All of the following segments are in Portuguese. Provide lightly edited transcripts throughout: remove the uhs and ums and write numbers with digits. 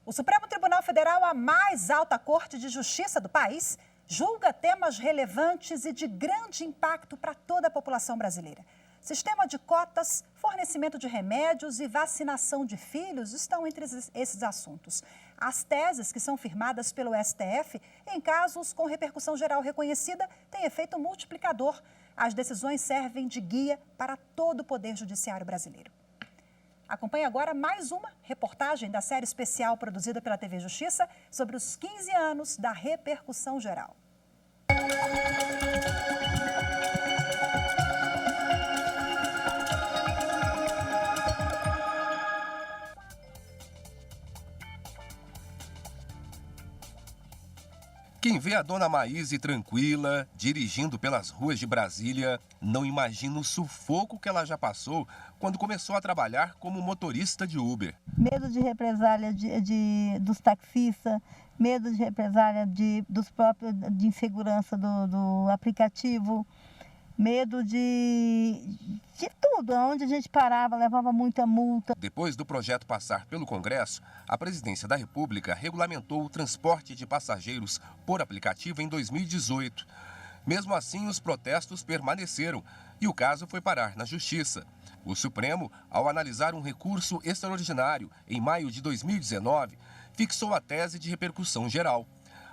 O Supremo Tribunal Federal, a mais alta corte de justiça do país, julga temas relevantes e de grande impacto para toda a população brasileira. Sistema de cotas, fornecimento de remédios e vacinação de filhos estão entre esses assuntos. As teses que são firmadas pelo STF, em casos com repercussão geral reconhecida, têm efeito multiplicador. As decisões servem de guia para todo o Poder Judiciário brasileiro. Acompanhe agora mais uma reportagem da série especial produzida pela TV Justiça sobre os 15 anos da repercussão geral. Quem vê a dona Maíse tranquila, dirigindo pelas ruas de Brasília, não imagina o sufoco que ela já passou quando começou a trabalhar como motorista de Uber. Medo de represália dos taxistas, medo de represália dos próprios de insegurança do aplicativo, medo de tudo. Onde a gente parava, levava muita multa. Depois do projeto passar pelo Congresso, a Presidência da República regulamentou o transporte de passageiros por aplicativo em 2018. Mesmo assim, os protestos permaneceram e o caso foi parar na Justiça. O Supremo, ao analisar um recurso extraordinário em maio de 2019, fixou a tese de repercussão geral.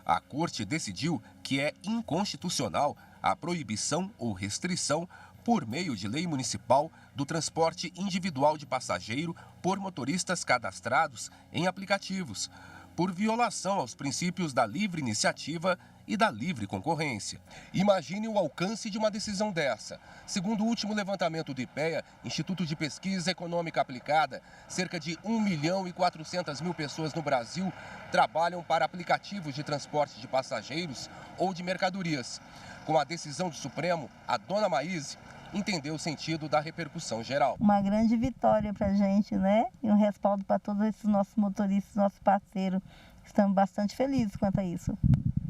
A Corte decidiu que é inconstitucional a proibição ou restrição, por meio de lei municipal, do transporte individual de passageiro por motoristas cadastrados em aplicativos, por violação aos princípios da livre iniciativa e da livre concorrência. Imagine o alcance de uma decisão dessa. Segundo o último levantamento do IPEA, Instituto de Pesquisa Econômica Aplicada, cerca de 1.400.000 pessoas no Brasil trabalham para aplicativos de transporte de passageiros ou de mercadorias. Com a decisão do Supremo, a dona Maíse entendeu o sentido da repercussão geral. Uma grande vitória para a gente, né? E um respaldo para todos esses nossos motoristas, nossos parceiros. Estamos bastante felizes quanto a isso.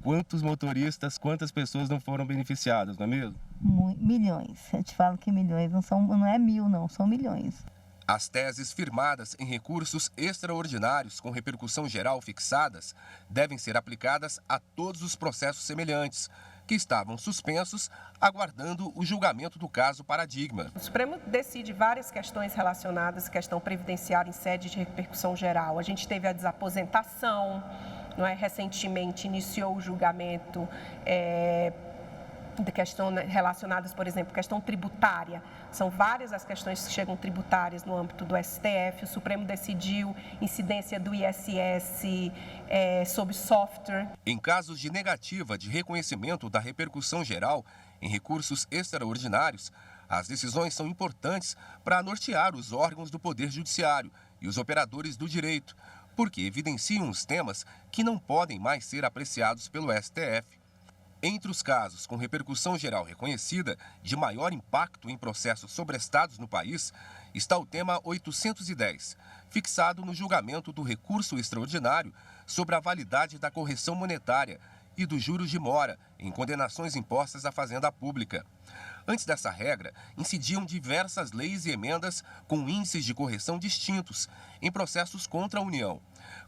Quantos motoristas, quantas pessoas não foram beneficiadas, não é mesmo? Milhões. Eu te falo que milhões. Não é mil, não. São milhões. As teses firmadas em recursos extraordinários com repercussão geral fixadas devem ser aplicadas a todos os processos semelhantes, que estavam suspensos, aguardando o julgamento do caso Paradigma. O Supremo decide várias questões relacionadas à questão previdenciária em sede de repercussão geral. A gente teve a desaposentação, não é? Recentemente iniciou o julgamento de questões relacionadas, por exemplo, questão tributária. São várias as questões que chegam tributárias no âmbito do STF. O Supremo decidiu incidência do ISS sobre software. Em casos de negativa de reconhecimento da repercussão geral em recursos extraordinários, as decisões são importantes para nortear os órgãos do Poder Judiciário e os operadores do direito, porque evidenciam os temas que não podem mais ser apreciados pelo STF. Entre os casos com repercussão geral reconhecida de maior impacto em processos sobrestados no país, está o tema 810, fixado no julgamento do recurso extraordinário sobre a validade da correção monetária e dos juros de mora em condenações impostas à Fazenda Pública. Antes dessa regra, incidiam diversas leis e emendas com índices de correção distintos em processos contra a União.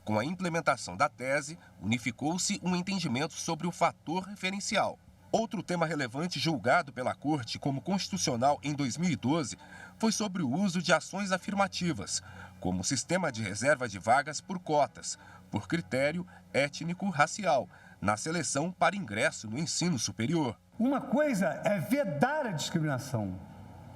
Com a implementação da tese, unificou-se um entendimento sobre o fator referencial. Outro tema relevante julgado pela Corte como constitucional em 2012 foi sobre o uso de ações afirmativas, como o sistema de reserva de vagas por cotas, por critério étnico-racial, na seleção para ingresso no ensino superior. Uma coisa é vedar a discriminação,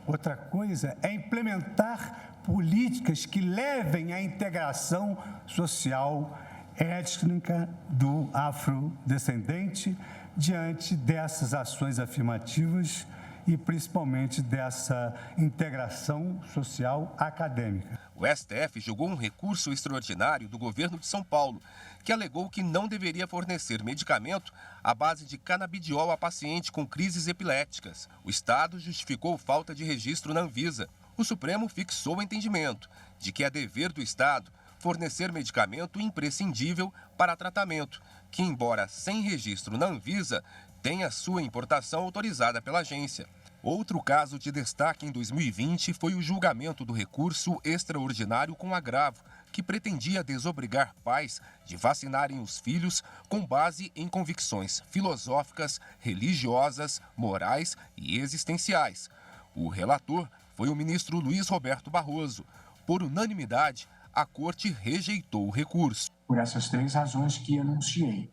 outra coisa é implementar políticas que levem à integração social étnica do afrodescendente diante dessas ações afirmativas e principalmente dessa integração social acadêmica. O STF julgou um recurso extraordinário do governo de São Paulo, que alegou que não deveria fornecer medicamento à base de canabidiol a paciente com crises epiléticas. O Estado justificou falta de registro na Anvisa. O Supremo fixou o entendimento de que é dever do Estado fornecer medicamento imprescindível para tratamento, que, embora sem registro na Anvisa, tenha sua importação autorizada pela agência. Outro caso de destaque em 2020 foi o julgamento do recurso extraordinário com agravo, que pretendia desobrigar pais de vacinarem os filhos com base em convicções filosóficas, religiosas, morais e existenciais. O relator foi o ministro Luiz Roberto Barroso. Por unanimidade, a Corte rejeitou o recurso. Por essas 3 razões que enunciei.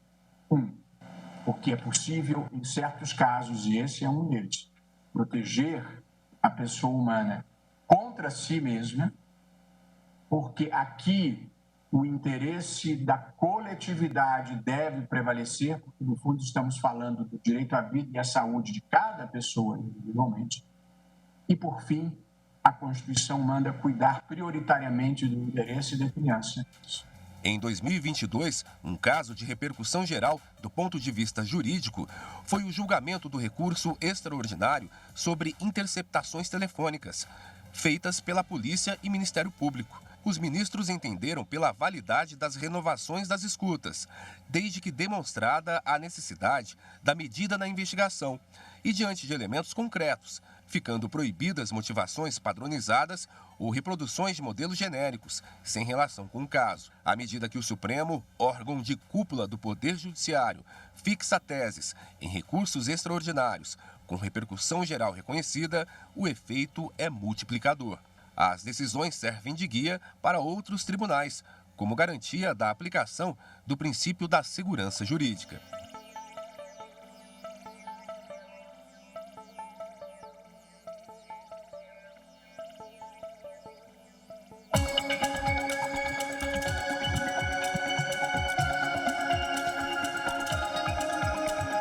1, porque é possível, em certos casos, e esse é um deles, proteger a pessoa humana contra si mesma, porque aqui o interesse da coletividade deve prevalecer, porque no fundo estamos falando do direito à vida e à saúde de cada pessoa individualmente. E por fim, a Constituição manda cuidar prioritariamente do interesse da criança. Em 2022, um caso de repercussão geral do ponto de vista jurídico foi o julgamento do recurso extraordinário sobre interceptações telefônicas, feitas pela Polícia e Ministério Público. Os ministros entenderam pela validade das renovações das escutas, desde que demonstrada a necessidade da medida na investigação e diante de elementos concretos, ficando proibidas motivações padronizadas ou reproduções de modelos genéricos, sem relação com o caso. À medida que o Supremo, órgão de cúpula do Poder Judiciário, fixa teses em recursos extraordinários com repercussão geral reconhecida, o efeito é multiplicador. As decisões servem de guia para outros tribunais, como garantia da aplicação do princípio da segurança jurídica.